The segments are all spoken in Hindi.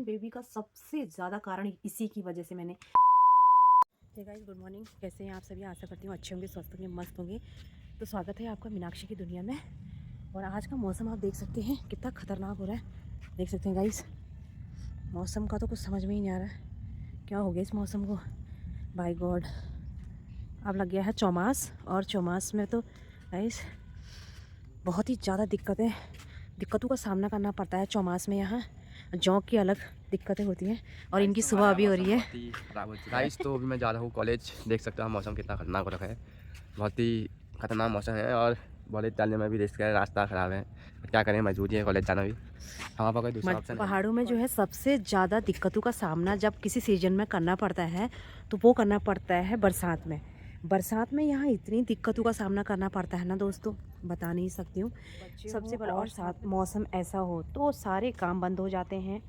बेबी का सबसे ज़्यादा कारण इसी की वजह से मैंने। Hey guys, good morning. कैसे हैं आप सभी? आशा करती हूँ अच्छे होंगे, स्वस्थ होंगे, मस्त होंगे। तो स्वागत है आपका मीनाक्षी की दुनिया में। और आज का मौसम आप देख सकते हैं कितना ख़तरनाक हो रहा है। देख सकते हैं गाइस, मौसम का तो कुछ समझ में ही नहीं आ रहा है क्या हो गया इस मौसम को। बाय गॉड, अब लग गया है चौमास, और चौमास में तो गाइस बहुत ही ज़्यादा दिक्कतों का सामना करना पड़ता है चौमास में। यहाँ जौ की अलग दिक्कतें होती हैं और इनकी सुबह अभी हो रही है। गाइस तो अभी मैं जा रहा हूँ कॉलेज। देख सकते हो मौसम कितना खतरनाक हो रखा है। बहुत ही खतरनाक मौसम है और कॉलेज जाने में भी रिस्क है, रास्ता ख़राब है। क्या करें, मजबूरी है कॉलेज जाना भी। हमारे पास कोई दूसरा ऑप्शन नहीं। पहाड़ों में जो है सबसे ज़्यादा दिक्कतों का सामना जब किसी सीजन में करना पड़ता है तो वो करना पड़ता है बरसात में। बरसात में यहाँ इतनी दिक्कतों का सामना करना पड़ता है ना दोस्तों, बता नहीं सकती हूँ। सबसे पहले और साथ मौसम ऐसा हो तो सारे काम बंद हो जाते हैं,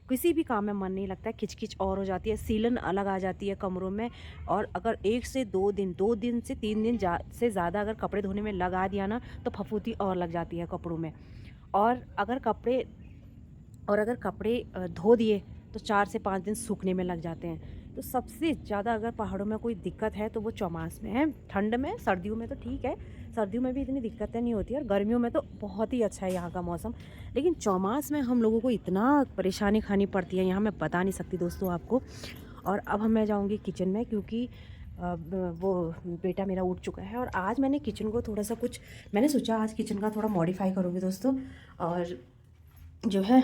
किसी भी काम में मन नहीं लगता है, किचकिच और हो जाती है, सीलन अलग आ जाती है कमरों में। और अगर 1 से 2 दिन, 2 दिन से 3 दिन से ज़्यादा अगर कपड़े धोने में लगा दिया ना तो फफूंदी और लग जाती है कपड़ों में। और अगर कपड़े धो दिए तो 4 से 5 दिन सूखने में लग जाते हैं। तो सबसे ज़्यादा अगर पहाड़ों में कोई दिक्कत है तो वो चौमास में है। ठंड में, सर्दियों में तो ठीक है, सर्दियों में भी इतनी दिक्कतें नहीं होती, और गर्मियों में तो बहुत ही अच्छा है यहाँ का मौसम। लेकिन चौमास में हम लोगों को इतना परेशानी खानी पड़ती है यहाँ, मैं बता नहीं सकती दोस्तों आपको। और अब मैं जाऊँगी किचन में, क्योंकि वो बेटा मेरा उठ चुका है। और आज मैंने किचन को थोड़ा सा मैंने सोचा आज किचन का थोड़ा मॉडिफाई करूँगी दोस्तों। और जो है,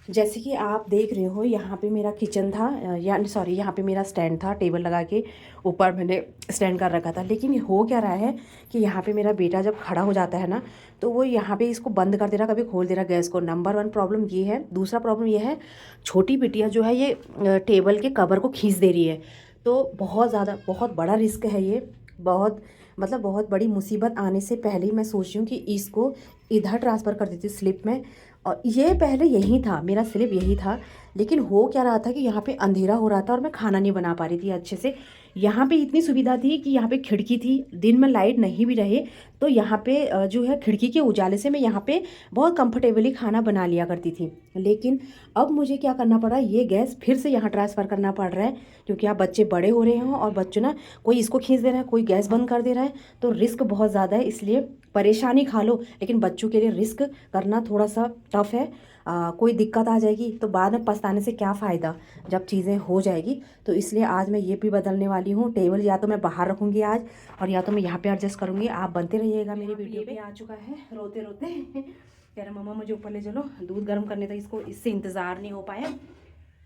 जैसे कि आप देख रहे हो, यहाँ पे मेरा किचन था, यहाँ पे मेरा स्टैंड था, टेबल लगा के ऊपर मैंने स्टैंड कर रखा था। लेकिन हो क्या रहा है कि यहाँ पे मेरा बेटा जब खड़ा हो जाता है ना तो वो यहाँ पे इसको बंद कर दे रहा, कभी खोल दे रहा गैस को। नंबर 1 प्रॉब्लम ये है। दूसरा प्रॉब्लम ये है, छोटी बिटिया जो है ये टेबल के कवर को खींच दे रही है। तो बहुत बड़ा रिस्क है ये। बहुत बड़ी मुसीबत आने से पहले ही मैं सोच रही हूँ कि इसको इधर ट्रांसफ़र कर देती हूँ स्लिप में। और ये पहले यही था, मेरा स्लिप यही था। लेकिन हो क्या रहा था कि यहाँ पे अंधेरा हो रहा था और मैं खाना नहीं बना पा रही थी अच्छे से। यहाँ पे इतनी सुविधा थी कि यहाँ पे खिड़की थी, दिन में लाइट नहीं भी रहे तो यहाँ पे जो है खिड़की के उजाले से मैं यहाँ पे बहुत कंफर्टेबली खाना बना लिया करती थी। लेकिन अब मुझे क्या करना पड़ा, ये गैस फिर से यहाँ ट्रांसफ़र करना पड़ रहा है, क्योंकि आप बच्चे बड़े हो रहे हैं और बच्चे ना, कोई इसको खींच दे रहा है, कोई गैस बंद कर दे रहा है, तो रिस्क बहुत ज़्यादा है। इसलिए परेशानी खा लो, लेकिन बच्चों के लिए रिस्क करना थोड़ा सा टफ है। कोई दिक्कत आ जाएगी तो बाद में पछताने से क्या फ़ायदा जब चीज़ें हो जाएगी। तो इसलिए आज मैं ये भी बदलने वाली हूँ। टेबल या तो मैं बाहर रखूँगी आज, और या तो मैं यहाँ पे एडजस्ट करूँगी। आप बनते रहिएगा मेरी वीडियो पे। आ चुका है रोते रोते कह रहा मम्मा मुझे ऊपर ले चलो, दूध गर्म करने तक इसको इससे इंतज़ार नहीं हो पाया।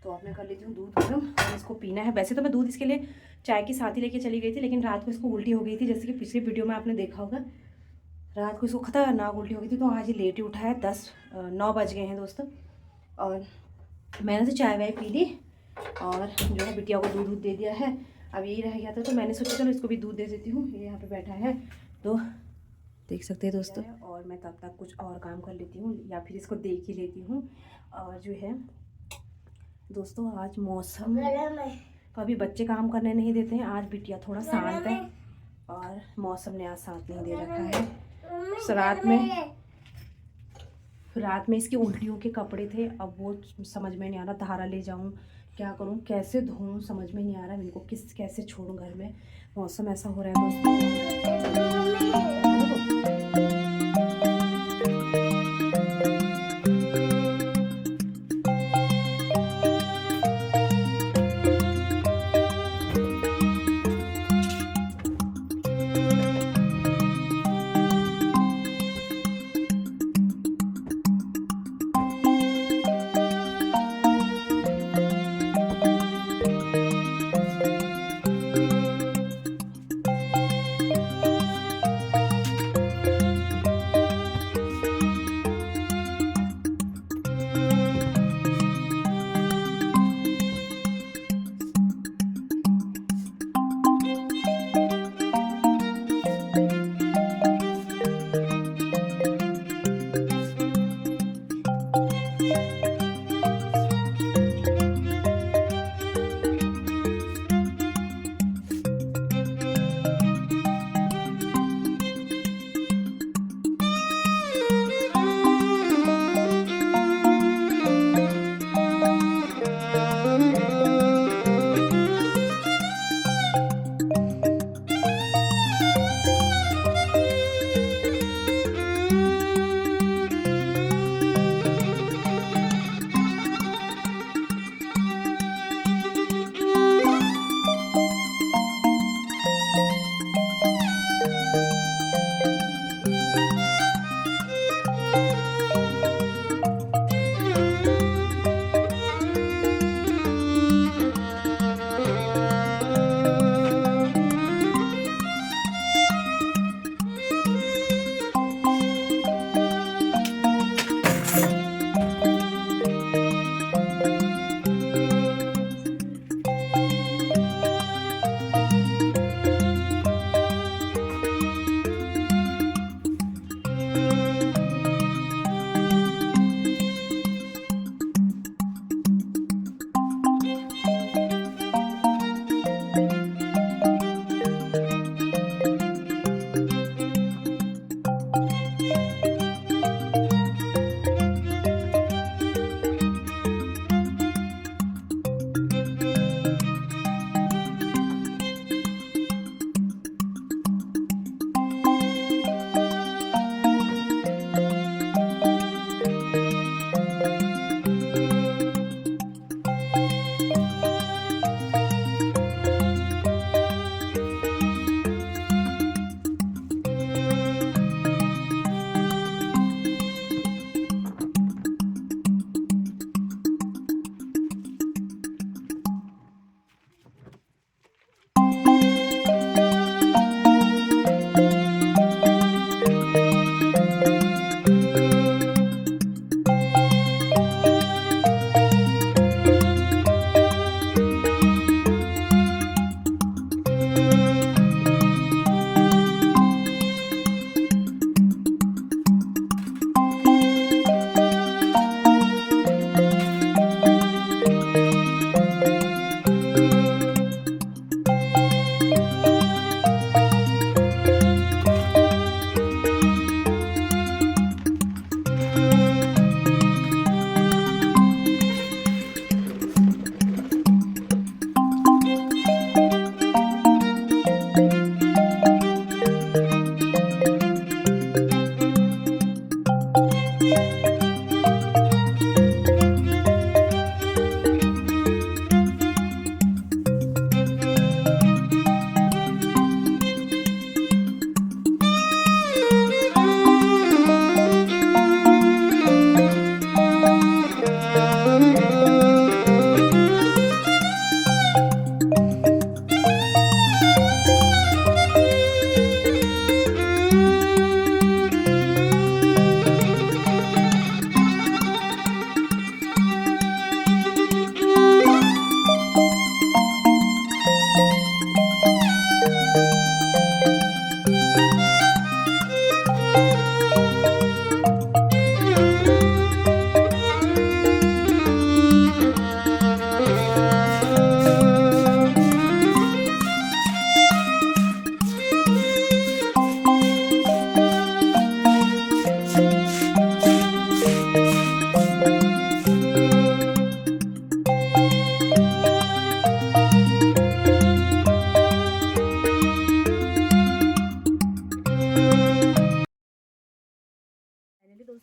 तो अब मैं कर लेती हूँ दूध गर्म और इसको पीना है। वैसे तो मैं दूध इसके लिए चाय की साथ ही लेके चली गई थी, लेकिन रात को इसको उल्टी हो गई थी, जैसे कि पिछली वीडियो में आपने देखा होगा। रात को इसको खतरनाक उल्टी हो गई थी, तो आज ही लेट ही उठा है। 9 बज गए हैं दोस्तों। और मैंने तो चाय वाय पी ली और जो है बिटिया को दूध दे दिया है। अब यही रह गया था तो मैंने सोचा चलो इसको भी दूध दे देती हूँ। ये यहाँ पे बैठा है तो देख सकते हैं दोस्तों। और मैं तब तक कुछ और काम कर लेती हूँ या फिर इसको देख ही लेती हूँ। और जो है दोस्तों, आज मौसम कभी बच्चे काम करने नहीं देते हैं। आज बिटिया थोड़ा शांत है और मौसम ने आज साथ नहीं दे रखा है। तो रात में इसकी उल्टियों के कपड़े थे, अब वो समझ में नहीं आ रहा, धारा ले जाऊं क्या करूं, कैसे धोऊं, समझ में नहीं आ रहा इनको कैसे छोड़ूं घर में। मौसम ऐसा हो रहा है दोस्तों।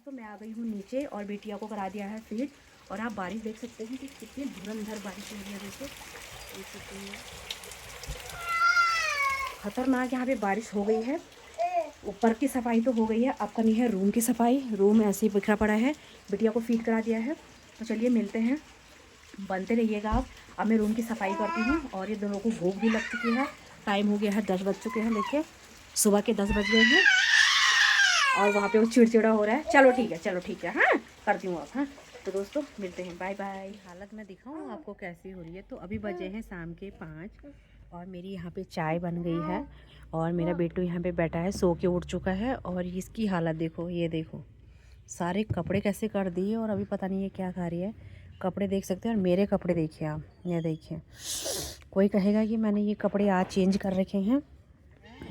दोस्तों मैं आ गई हूँ नीचे और बेटिया को करा दिया है फीड। और आप बारिश देख सकते हैं कि कितनी धुरंधर बारिश हो रही है। दोस्तों देख सकते हैं खतरनाक यहाँ पे बारिश हो गई है। ऊपर की सफाई तो हो गई है, अब करनी है रूम की सफाई। रूम ऐसे ही बिखरा पड़ा है, बिटिया को फीड करा दिया है। तो चलिए मिलते हैं, बनते रहिएगा आप। अब मैं रूम की सफाई करती हूँ और ये दोनों को भूख भी लग चुकी है। टाइम हो गया है 10 बज चुके हैं, देखिए सुबह के 10 बज गए हैं और वहाँ पे वो चिड़चिड़ा हो रहा है। चलो ठीक है, हाँ करती हूँ अब। हाँ तो दोस्तों मिलते हैं, बाय बाय। हालत मैं दिखाऊँ आपको कैसी हो रही है। तो अभी बजे हैं शाम के 5 और मेरी यहाँ पे चाय बन गई है और मेरा बेटू यहाँ पे बैठा है, सो के उठ चुका है। और इसकी हालत देखो, ये देखो सारे कपड़े कैसे कर दिए और अभी पता नहीं ये क्या खा रही है। कपड़े देख सकते हैं और मेरे कपड़े देखिए आप, ये देखिए। कोई कहेगा कि मैंने ये कपड़े आज चेंज कर रखे हैं।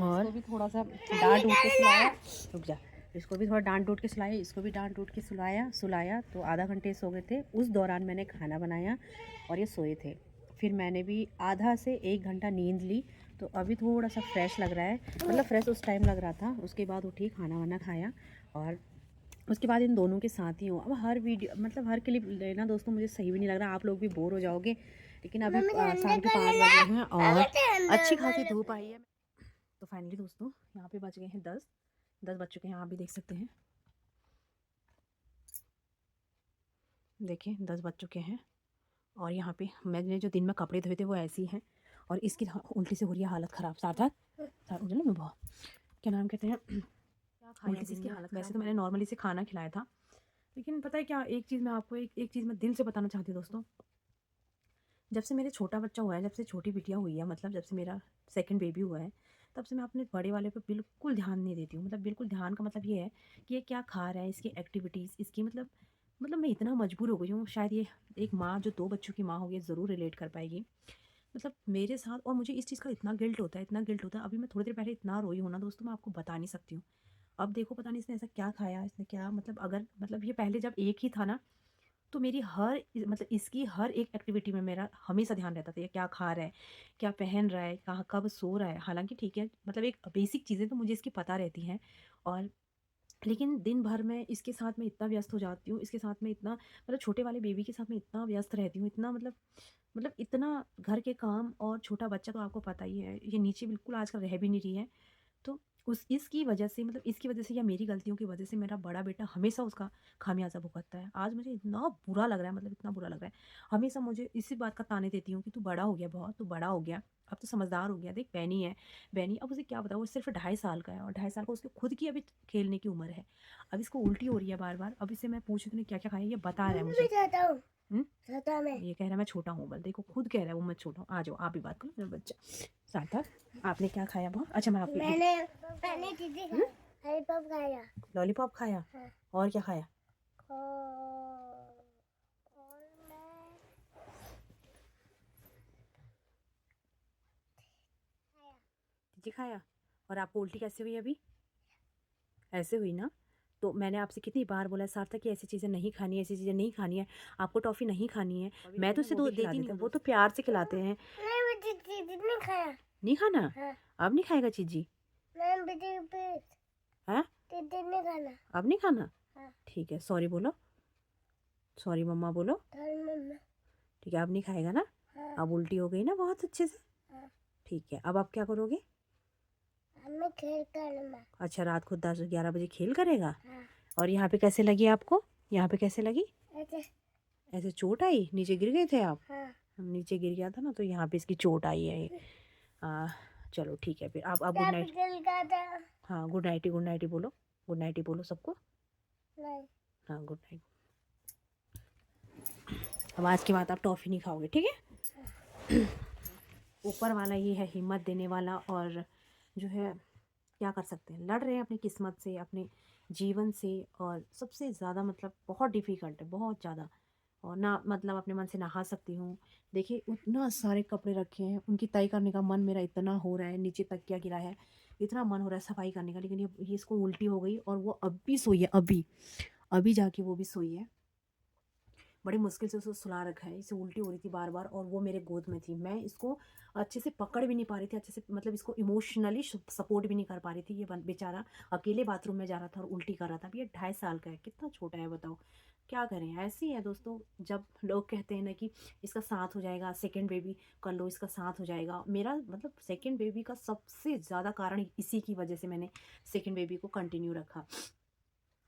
और इसको भी थोड़ा सा डांट डूट के सुलाया, रुक जा, इसको भी थोड़ा डांट डूट के सुलाया, इसको भी डांट डूट के सुलाया। तो आधा घंटे सो गए थे। उस दौरान मैंने खाना बनाया और ये सोए थे। फिर मैंने भी आधा से 1 घंटा नींद ली। तो अभी थोड़ा सा फ्रेश लग रहा है, मतलब फ्रेश उस टाइम लग रहा था। उसके बाद उठी, खाना वाना खाया और उसके बाद इन दोनों के साथ ही हूँ। अब हर वीडियो मतलब हर क्लिप लेना दोस्तों मुझे सही भी नहीं लग रहा, आप लोग भी बोर हो जाओगे। लेकिन अभी शाम के 5 बजे हैं और अच्छी खासी धूप आई है। तो फाइनली दोस्तों यहाँ पे बज गए हैं 10 बज चुके हैं, आप भी देख सकते हैं। देखिए 10 बज चुके हैं और यहाँ पे मैंने जो दिन में कपड़े धोए थे वो ऐसे ही हैं और इसकी उल्टी से हो रही है हालत ख़राब। सार्थक मैं बहुत क्या नाम कहते हैं, उल्टी से इसकी हालत। वैसे तो मैंने नॉर्मली से खाना खिलाया था, लेकिन पता है क्या, एक चीज़ मैं आपको एक चीज़ मैं दिल से बताना चाहती हूँ दोस्तों। जब से मेरे छोटा बच्चा हुआ है, जब से छोटी बिटिया हुई है, मतलब जब से मेरा सेकंड बेबी हुआ है, तब से मैं अपने बड़े वाले पे बिल्कुल ध्यान नहीं देती हूँ। मतलब बिल्कुल ध्यान का मतलब ये है कि ये क्या खा रहा है, इसकी एक्टिविटीज़, इसकी मतलब मैं इतना मजबूर हो गई हूँ। शायद ये एक माँ जो 2 बच्चों की माँ होगी ज़रूर रिलेट कर पाएगी। मतलब मेरे साथ, और मुझे इस चीज़ का इतना गिल्ट होता है, इतना गिल्ट होता है। अभी मैं थोड़ी देर पहले इतना रोई हूँ ना दोस्तों, मैं आपको बता नहीं सकती हूँ। अब देखो पता नहीं इसने ऐसा क्या खाया, इसने क्या मतलब, अगर मतलब ये पहले जब एक ही था ना, तो मेरी मतलब इसकी हर एक एक्टिविटी में मेरा हमेशा ध्यान रहता था, ये क्या खा रहा है, क्या पहन रहा है, कहाँ कब सो रहा है। हालांकि ठीक है, मतलब एक बेसिक चीज़ें तो मुझे इसकी पता रहती हैं। और लेकिन दिन भर में इसके साथ में इतना व्यस्त हो जाती हूँ, इसके साथ में इतना मतलब छोटे वाले बेबी के साथ में इतना व्यस्त रहती हूँ, इतना मतलब इतना घर के काम और छोटा बच्चा तो आपको पता ही है, ये नीचे बिल्कुल आजकल रह भी नहीं रही है। तो उस इसकी वजह से, मतलब इसकी वजह से या मेरी गलतियों की वजह से मेरा बड़ा बेटा हमेशा उसका खामियाजा भुगतता है। आज मुझे इतना बुरा लग रहा है, मतलब इतना बुरा लग रहा है। हमेशा मुझे इसी बात का ताने देती हूँ कि तू बड़ा हो गया, बहुत तू बड़ा हो गया, अब तो समझदार हो गया। देख बैनी है, बैनी अब उसे क्या बताऊँ, वो सिर्फ 2.5 साल का है और 2.5 साल का उसके खुद की अभी खेलने की उम्र है। अब इसको उल्टी हो रही है बार बार। अब इसे मैं पूछूँ तूने क्या क्या खाया, ये बता रहा है मुझे। ये कह रहा है मैं छोटा हूँ, बल देखो खुद कह रहा है वो मैं छोटा हूँ। आ जाओ आप भी बात करो मेरा बच्चा। सार्थक आपने क्या खाया बहुत? अच्छा मैं आपको मैंने चीज़ें लॉलीपॉप खाया। लॉलीपॉप खाया? हाँ। और क्या खाया? और मैं खाया। जी खाया। और आपको उल्टी कैसे हुई अभी? ऐसे हुई ना? तो मैंने आपसे कितनी बार बोला है सार्थक कि ऐसी चीज़ें नहीं खानी है, ऐसी चीज़ें नहीं खानी है, आपको टॉफ़ी नहीं खानी है। मैं तो उसे दूध देती नहीं हूँ, वो तो प्यार से खिलाते हैं। मैं चीज़ नहीं खाया। नहीं खाना? हाँ। अब नहीं खाएगा चीजी? मैं भी हाँ नहीं खाना। अब नहीं खाना? हाँ। ठीक है, सॉरी बोलो, सॉरी मम्मा बोलो। मम्मा। ठीक है अब नहीं खाएगा ना? हाँ। अब उल्टी हो गई ना बहुत अच्छे से? हाँ। ठीक है, अब आप क्या करोगे? मैं खेल करूँगा। अच्छा रात को 10-11 बजे खेल करेगा? हाँ। और यहाँ पे कैसे लगी आपको? यहाँ पे कैसे लगी? ऐसे। ऐसे चोट आई? नीचे गिर गए थे आप? हाँ। नीचे गिर गया था ना, तो यहाँ पे इसकी चोट आई है। चलो ठीक है, फिर आप गुड नाइट। हाँ गुड नाइट ही बोलो, गुड नाइट ही बोलो सबको। नहीं। हाँ गुड नाइट। अब आज के बाद आप टॉफ़ी नहीं खाओगे, ठीक है? ऊपर वाला ये है हिम्मत देने वाला, और जो है क्या कर सकते हैं, लड़ रहे हैं अपनी किस्मत से, अपने जीवन से। और सबसे ज़्यादा मतलब बहुत डिफ़िकल्ट है, बहुत ज़्यादा। और ना मतलब अपने मन से नहा सकती हूँ। देखिए उतना सारे कपड़े रखे हैं, उनकी तय करने का मन मेरा इतना हो रहा है, नीचे तकिया गिरा है, इतना मन हो रहा है सफाई करने का। लेकिन ये इसको उल्टी हो गई और वो अब भी सोई है, अभी अभी जाके वो भी सोई है। बड़ी मुश्किल से उसको सुला रखा है। इसे उल्टी हो रही थी बार बार और वो मेरे गोद में थी। मैं इसको अच्छे से पकड़ भी नहीं पा रही थी, अच्छे से मतलब इसको इमोशनली सपोर्ट भी नहीं कर पा रही थी। ये बेचारा अकेले बाथरूम में जा रहा था और उल्टी कर रहा था। अब ये 2.5 साल का है, कितना छोटा है बताओ। क्या करें, ऐसे ही है दोस्तों। जब लोग कहते हैं ना कि इसका साथ हो जाएगा, सेकंड बेबी कर लो, इसका साथ हो जाएगा। मेरा मतलब सेकंड बेबी का सबसे ज़्यादा कारण इसी की वजह से मैंने सेकंड बेबी को कंटिन्यू रखा।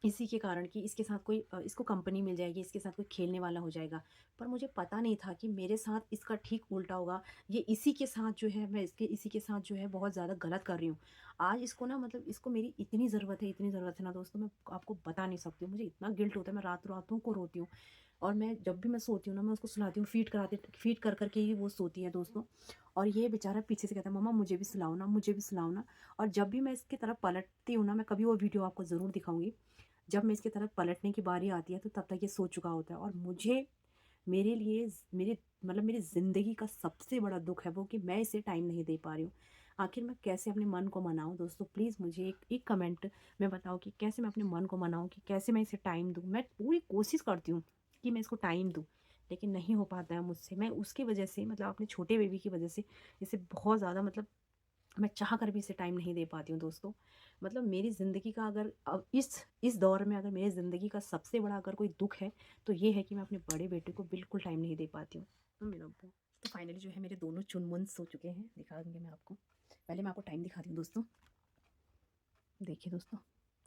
इसी के कारण कि इसके साथ कोई इसको कंपनी मिल जाएगी, इसके साथ कोई खेलने वाला हो जाएगा। पर मुझे पता नहीं था कि मेरे साथ इसका ठीक उल्टा होगा। ये इसी के साथ जो है, मैं इसके इसी के साथ जो है बहुत ज़्यादा गलत कर रही हूँ। आज इसको ना मतलब इसको मेरी इतनी ज़रूरत है, इतनी ज़रूरत है ना दोस्तों, मैं आपको बता नहीं सकती हूँ। मुझे इतना गिल्ट होता है, मैं रातों को रोती हूँ। और मैं जब भी मैं सोती हूँ ना, मैं उसको सुलाती हूँ, फ़ीड कर कर के ही वो सोती है दोस्तों। और ये बेचारा पीछे से कहता है, मम्मा मुझे भी सुलाओ ना, मुझे भी सुलाओ ना। और जब भी मैं इसकी तरफ पलटती हूँ ना, मैं कभी वो वीडियो आपको ज़रूर दिखाऊँगी। जब मैं इसकी तरफ पलटने की बारी आती है तो तब तक ये सो चुका होता है। और मुझे मेरे लिए मेरे मतलब मेरी ज़िंदगी का सबसे बड़ा दुःख है वो कि मैं इसे टाइम नहीं दे पा रही हूँ। आखिर मैं कैसे अपने मन को मनाऊँ दोस्तों? प्लीज़ मुझे एक कमेंट में बताओ कि कैसे मैं अपने मन को मनाऊँ, कि कैसे मैं इसे टाइम दूँ? मैं पूरी कोशिश करती हूँ कि मैं इसको टाइम दूँ, लेकिन नहीं हो पाता है मुझसे। मैं उसकी वजह से मतलब अपने छोटे बेबी की वजह से इसे बहुत ज़्यादा मतलब मैं चाह कर भी इसे टाइम नहीं दे पाती हूँ दोस्तों। मतलब मेरी ज़िंदगी का अगर अब इस दौर में अगर मेरी ज़िंदगी का सबसे बड़ा अगर कोई दुःख है तो ये है कि मैं अपने बड़े बेटे को बिल्कुल टाइम नहीं दे पाती हूँ। तो मेरा अब्बू तो फाइनली जो है मेरे दोनों चुन-मुन सो चुके हैं, दिखा दूँगी मैं आपको। पहले मैं आपको टाइम दिखाती हूँ दोस्तों। देखिए दोस्तों,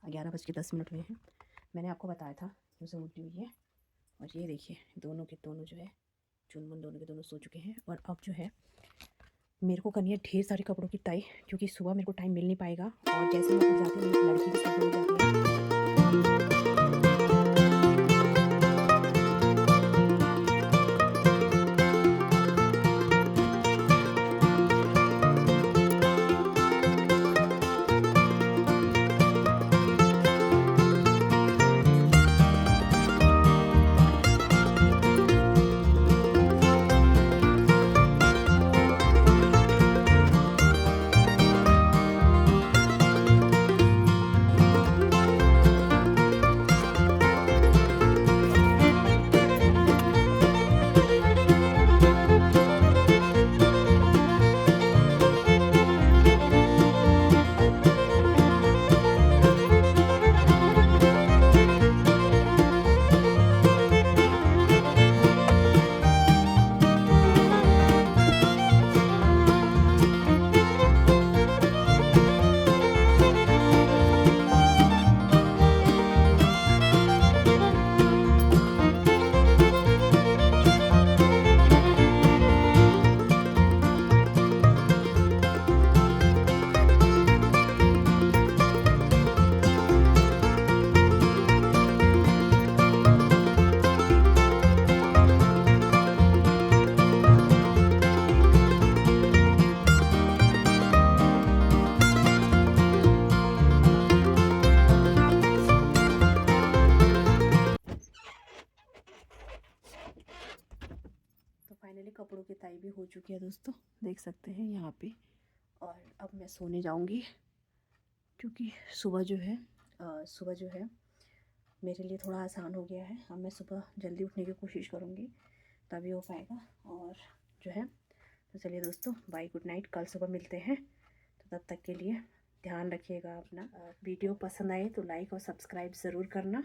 11:10 हुए हैं। मैंने आपको बताया था कि उसे उल्टी हुई है। और ये देखिए दोनों के दोनों जो है चुन-मुन दोनों के दोनों सो चुके हैं। और अब जो है मेरे को करनी है ढेर सारे कपड़ों की तय, क्योंकि सुबह मेरे को टाइम मिल नहीं पाएगा। और जैसे मैं उठ जाती हूँ मेरी लड़की भी सुबह उठ जाती है। तो फाइनली कपड़ों की ताई भी हो चुकी है दोस्तों, देख सकते हैं यहाँ पे। और अब मैं सोने जाऊँगी, क्योंकि सुबह जो है मेरे लिए थोड़ा आसान हो गया है। अब मैं सुबह जल्दी उठने की कोशिश करूँगी, तभी हो पाएगा। और जो है तो चलिए दोस्तों, बाय, गुड नाइट। कल सुबह मिलते हैं, तो तब तक के लिए ध्यान रखिएगा अपना। वीडियो पसंद आए तो लाइक और सब्सक्राइब ज़रूर करना।